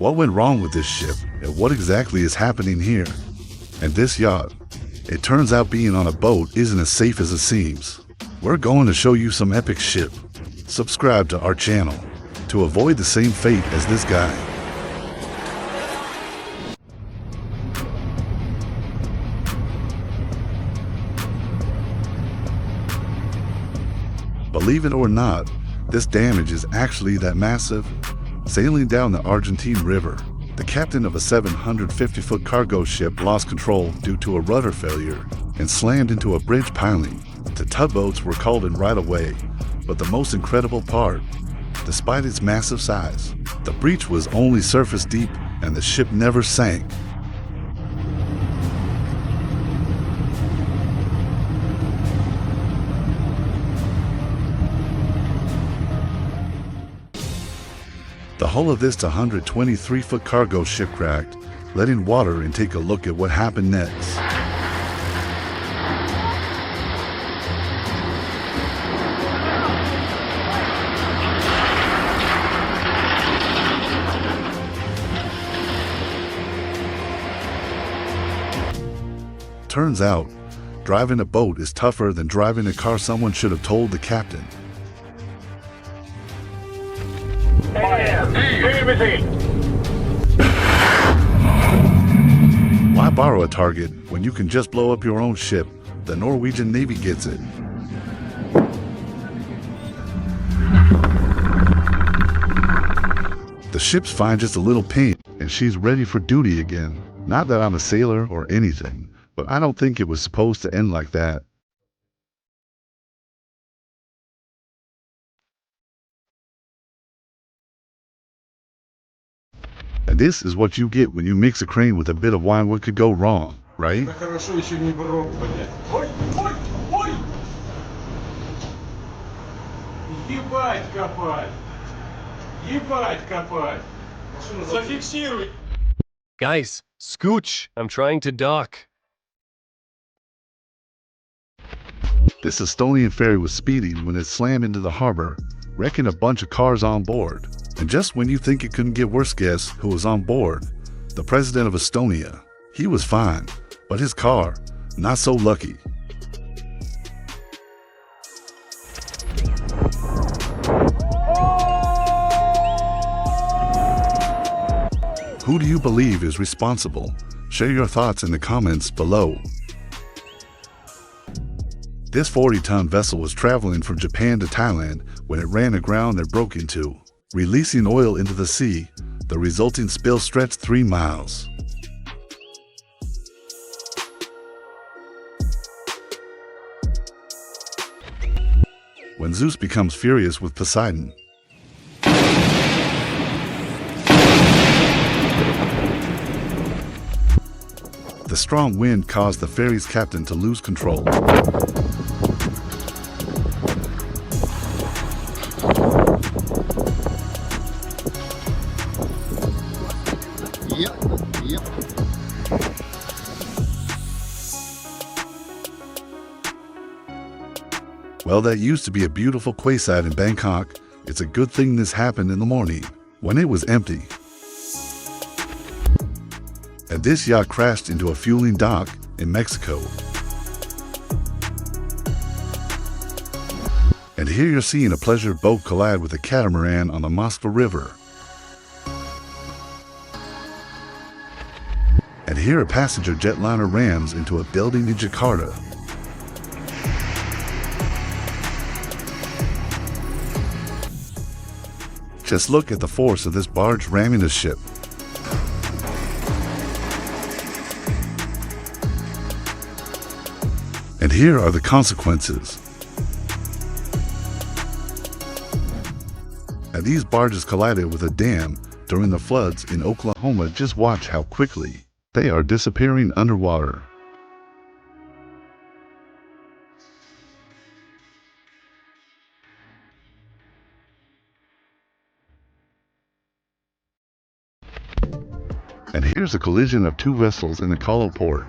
What went wrong with this ship, and what exactly is happening here? And this yacht? It turns out being on a boat isn't as safe as it seems. We're going to show you some epic shit. Subscribe to our channel to avoid the same fate as this guy. Believe it or not, this damage is actually that massive. Sailing down the Argentine River, the captain of a 750-foot cargo ship lost control due to a rudder failure and slammed into a bridge piling. The tugboats were called in right away, but the most incredible part, despite its massive size, the breach was only surface deep and the ship never sank. The hull of this 123-foot cargo ship cracked, letting water in. Take a look at what happened next. Turns out, driving a boat is tougher than driving a car. Someone should have told the captain. Why borrow a target when you can just blow up your own ship? The Norwegian Navy gets it. The ship's fine, just a little paint, and she's ready for duty again. Not that I'm a sailor or anything, but I don't think it was supposed to end like that. And this is what you get when you mix a crane with a bit of wine. What could go wrong, right? Ебать копать! Ебать копать! Зафиксируй! Guys, scooch! I'm trying to dock. This Estonian ferry was speeding when it slammed into the harbor, wrecking a bunch of cars on board. And just when you think it couldn't get worse, guess who was on board? The president of Estonia. He was fine, but his car, not so lucky. Who do you believe is responsible? Share your thoughts in the comments below. This 40-ton vessel was traveling from Japan to Thailand when it ran aground and broke into, releasing oil into the sea. The resulting spill stretched 3 miles. When Zeus becomes furious with Poseidon, the strong wind caused the ferry's captain to lose control. Yep. Well, that used to be a beautiful quayside in Bangkok. It's a good thing this happened in the morning, when it was empty. And this yacht crashed into a fueling dock in Mexico. And here you're seeing a pleasure boat collide with a catamaran on the Moskva River. And here a passenger jetliner rams into a building in Jakarta. Just look at the force of this barge ramming a ship. And here are the consequences. And these barges collided with a dam during the floods in Oklahoma. Just watch how quickly they are disappearing underwater. And here's a collision of 2 vessels in the Colo port.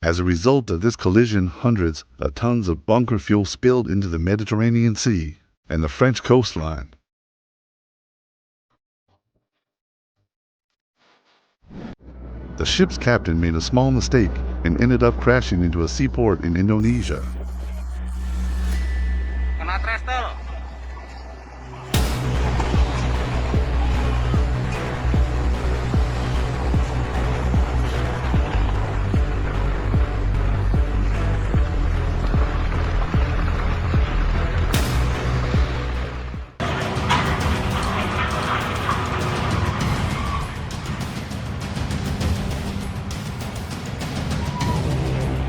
As a result of this collision, hundreds of tons of bunker fuel spilled into the Mediterranean Sea and the French coastline. The ship's captain made a small mistake and ended up crashing into a seaport in Indonesia.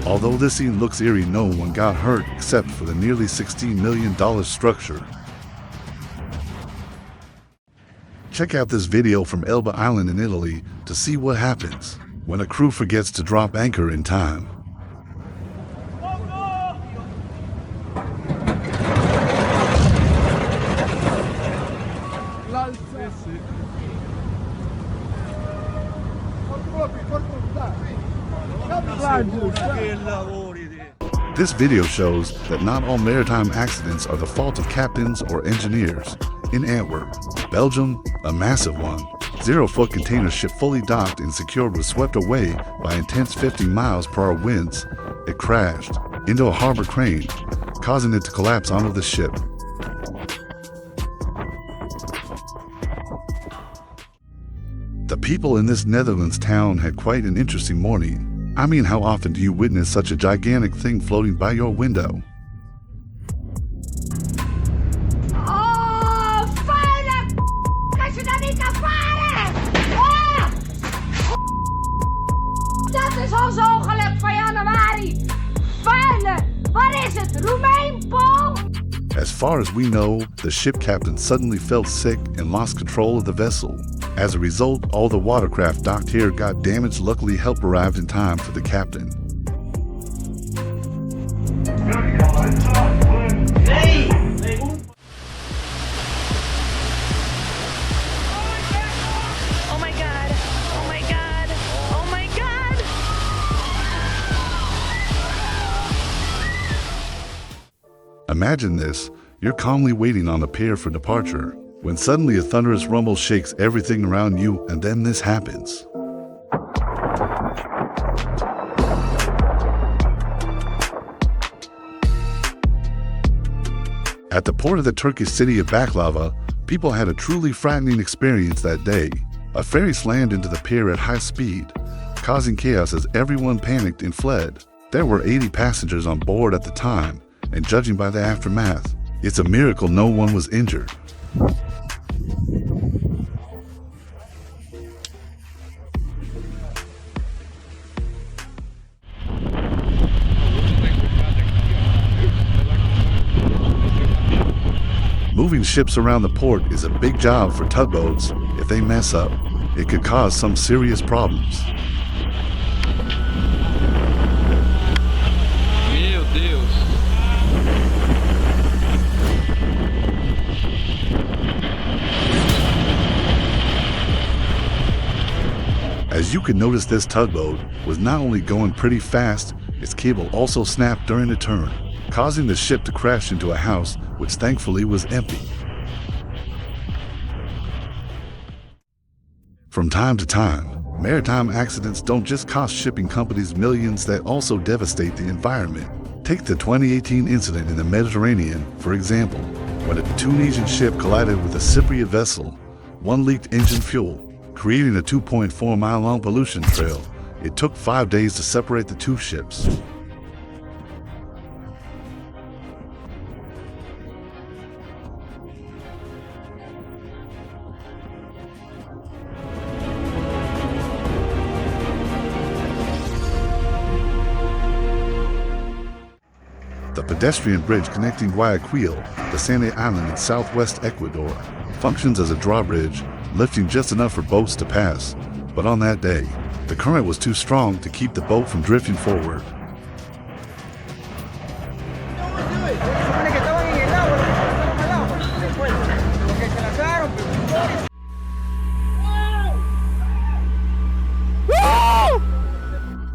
Although this scene looks eerie, no one got hurt except for the nearly $16 million structure. Check out this video from Elba Island in Italy to see what happens when a crew forgets to drop anchor in time. This video shows that not all maritime accidents are the fault of captains or engineers. In Antwerp, Belgium, a massive 0-foot container ship fully docked and secured was swept away by intense 50 miles per hour winds. It crashed into a harbor crane, causing it to collapse onto the ship. The people in this Netherlands town had quite an interesting morning. I mean, how often do you witness such a gigantic thing floating by your window? Oh, vuile als je dat niet kan varen! Oh! Dat is ons ongeluk van januari! Vuile! Wat is het? Romein, Paul? As far as we know, the ship captain suddenly felt sick and lost control of the vessel. As a result, all the watercraft docked here got damaged. Luckily, help arrived in time for the captain. Oh my god! Oh my god! Oh my god! Imagine this. You're calmly waiting on the pier for departure, when suddenly a thunderous rumble shakes everything around you, and then this happens. At the port of the Turkish city of Baklava, people had a truly frightening experience that day. A ferry slammed into the pier at high speed, causing chaos as everyone panicked and fled. There were 80 passengers on board at the time, and judging by the aftermath, it's a miracle no one was injured. Moving ships around the port is a big job for tugboats. If they mess up, it could cause some serious problems. Meu Deus! As you can notice, this tugboat was not only going pretty fast, its cable also snapped during a turn, causing the ship to crash into a house, which thankfully was empty. From time to time, maritime accidents don't just cost shipping companies millions, they also devastate the environment. Take the 2018 incident in the Mediterranean, for example, when a Tunisian ship collided with a Cypriot vessel. One leaked engine fuel, creating a 2.4-mile-long pollution trail. It took 5 days to separate the two ships. The pedestrian bridge connecting Guayaquil to Sane Island in southwest Ecuador functions as a drawbridge, lifting just enough for boats to pass. But on that day, the current was too strong to keep the boat from drifting forward.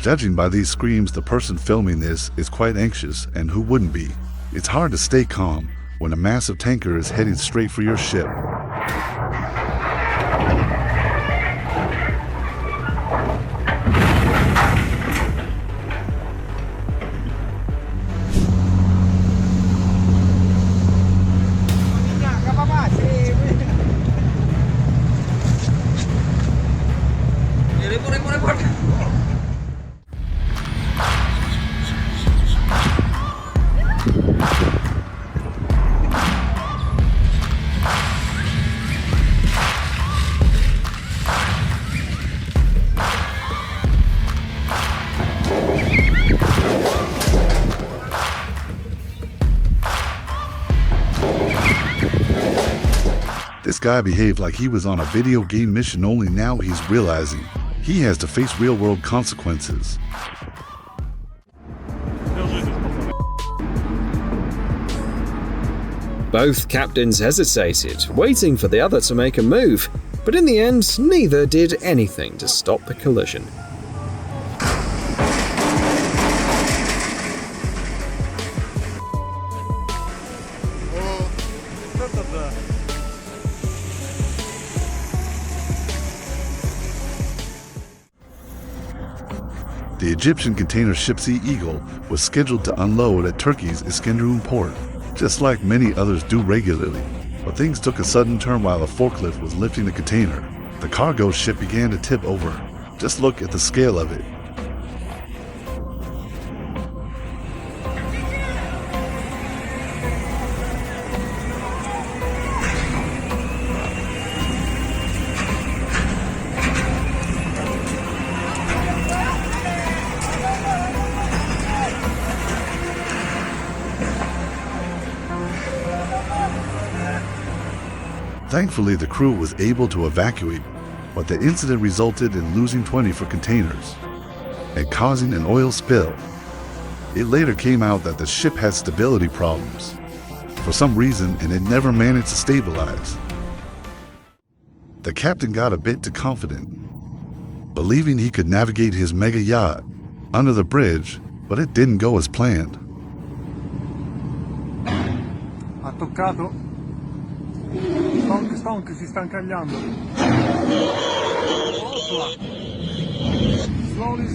Judging by these screams, the person filming this is quite anxious, and who wouldn't be? It's hard to stay calm when a massive tanker is heading straight for your ship. This guy behaved like he was on a video game mission, only now he's realizing he has to face real-world consequences. Both captains hesitated, waiting for the other to make a move, but in the end, neither did anything to stop the collision. The Egyptian container ship Sea Eagle was scheduled to unload at Turkey's Iskenderun port, just like many others do regularly. But things took a sudden turn while a forklift was lifting the container. The cargo ship began to tip over. Just look at the scale of it. Thankfully, the crew was able to evacuate, but the incident resulted in losing 20 containers and causing an oil spill. It later came out that the ship had stability problems for some reason, and it never managed to stabilize. The captain got a bit too confident, believing he could navigate his mega yacht under the bridge, but it didn't go as planned. Ha toccato. Stonk, si sta incagliando. Opla. Slowly,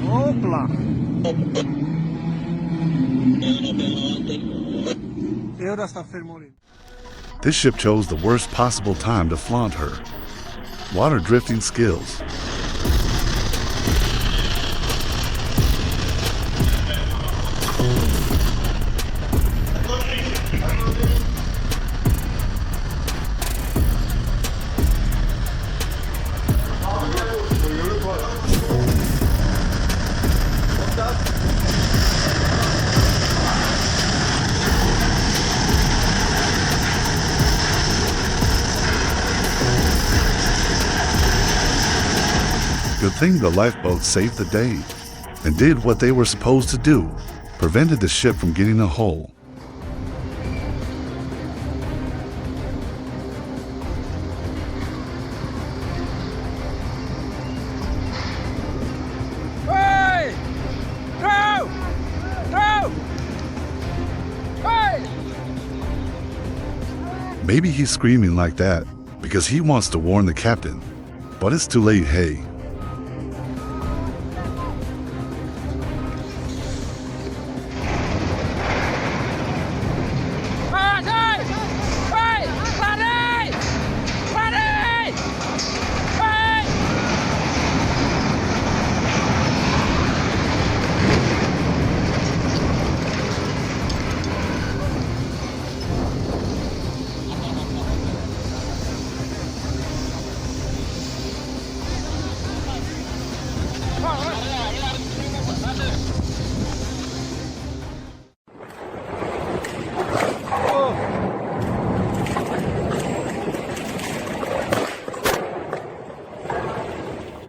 Opla. E ora sta fermo lì. This ship chose the worst possible time to flaunt her water drifting skills. Good thing the lifeboats saved the day and did what they were supposed to do, prevented the ship from getting a hull. Hey! No! No! Hey! Maybe he's screaming like that because he wants to warn the captain, but it's too late, hey.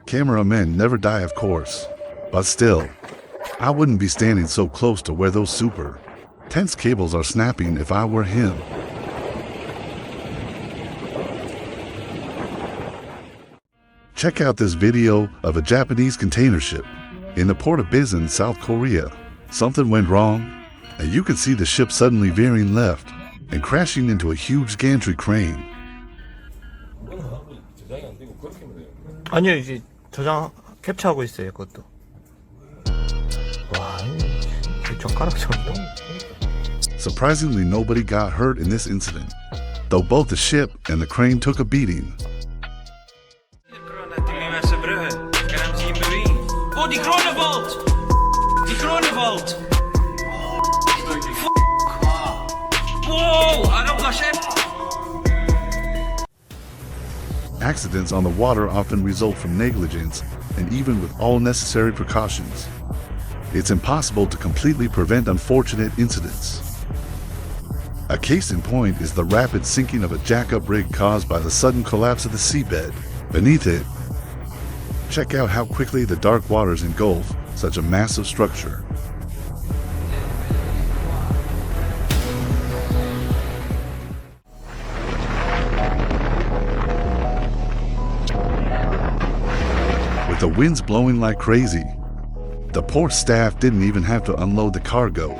Cameramen never die, of course, but still, I wouldn't be standing so close to where those super tense cables are snapping if I were him. Check out this video of a Japanese container ship in the port of Bisan, South Korea. Something went wrong, and you can see the ship suddenly veering left and crashing into a huge gantry crane. 아니요, 이제 저장 캡처하고 있어요, 그것도. 와, 이 젓가락처럼. Surprisingly, nobody got hurt in this incident, though both the ship and the crane took a beating. Oh, die Kronenvalt! Die Kronenvalt! Wow, I don't got shit. Accidents on the water often result from negligence, and even with all necessary precautions, it's impossible to completely prevent unfortunate incidents. A case in point is the rapid sinking of a jack-up rig caused by the sudden collapse of the seabed beneath it. Check out how quickly the dark waters engulf such a massive structure. With the winds blowing like crazy, the port staff didn't even have to unload the cargo.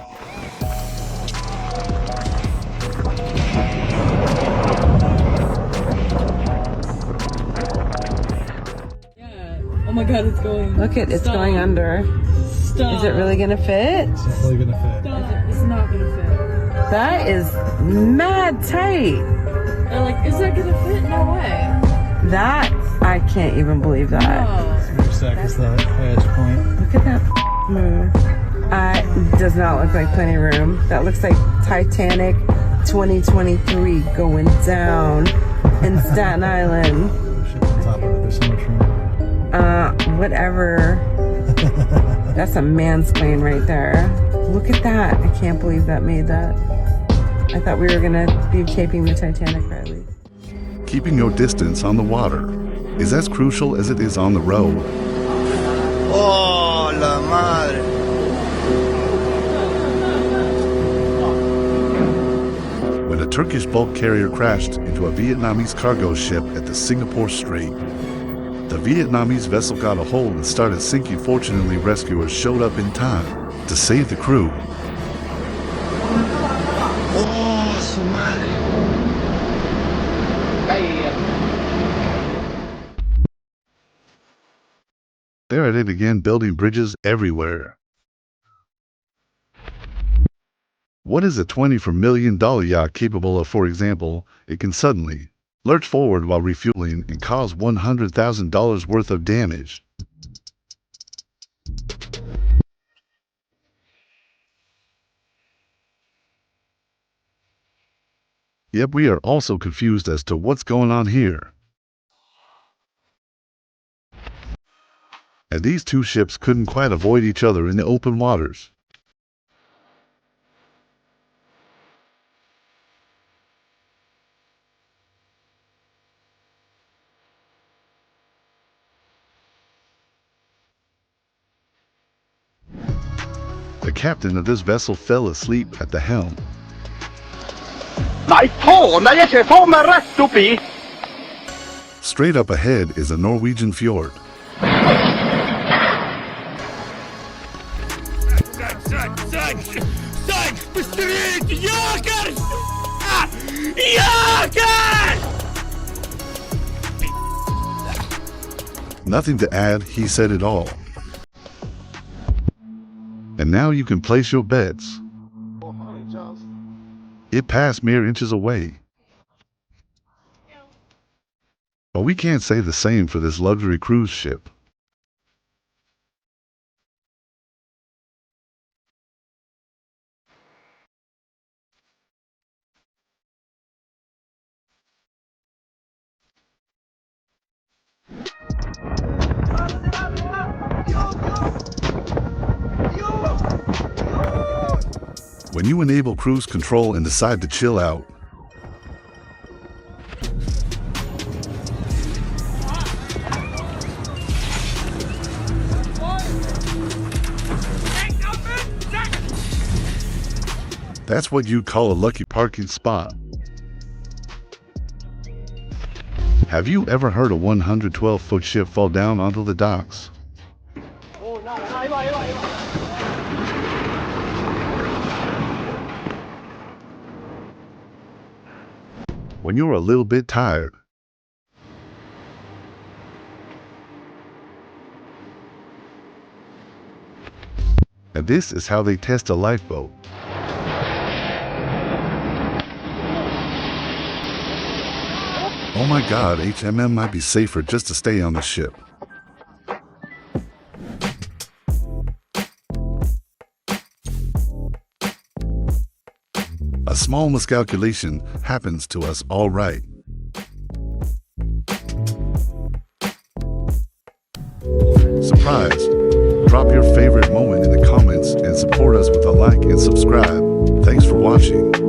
Oh my god, it's going. Look it, it's going under. Stop. Is it really gonna fit? It's definitely gonna fit. Stop. It's not gonna fit. That is mad tight. They're like, is that gonna fit? No way. That, I can't even believe that. No. Is the edge point. Look at that move. Does not look like plenty of room. That looks like Titanic 2023 going down in Staten Island. Shit on top of it. There's so much room. Whatever. That's a mansplain right there. Look at that. I can't believe that made that. I thought we were gonna be caping the Titanic for at least. Keeping your distance on the water is as crucial as it is on the road. Oh, la madre. When a Turkish bulk carrier crashed into a Vietnamese cargo ship at the Singapore Strait, the Vietnamese vessel got a hold and started sinking. Fortunately, rescuers showed up in time to save the crew. Oh, su madre. They're at it again, building bridges everywhere. What is a $24 million yacht capable of? For example, it can suddenly lurch forward while refueling and cause $100,000 worth of damage. Yep, we are also confused as to what's going on here. And these two ships couldn't quite avoid each other in the open waters. The captain of this vessel fell asleep at the helm. Straight up ahead is a Norwegian fjord. Nothing to add, he said it all. And now you can place your bets. It passed mere inches away. But we can't say the same for this luxury cruise ship. When you enable cruise control and decide to chill out, that's what you'd call a lucky parking spot. Have you ever heard a 112-foot ship fall down onto the docks? When you're a little bit tired, and this is how they test a lifeboat. Oh my God, HMM might be safer just to stay on the ship. A small miscalculation happens to us all right. Surprised? Drop your favorite moment in the comments and support us with a like and subscribe. Thanks for watching.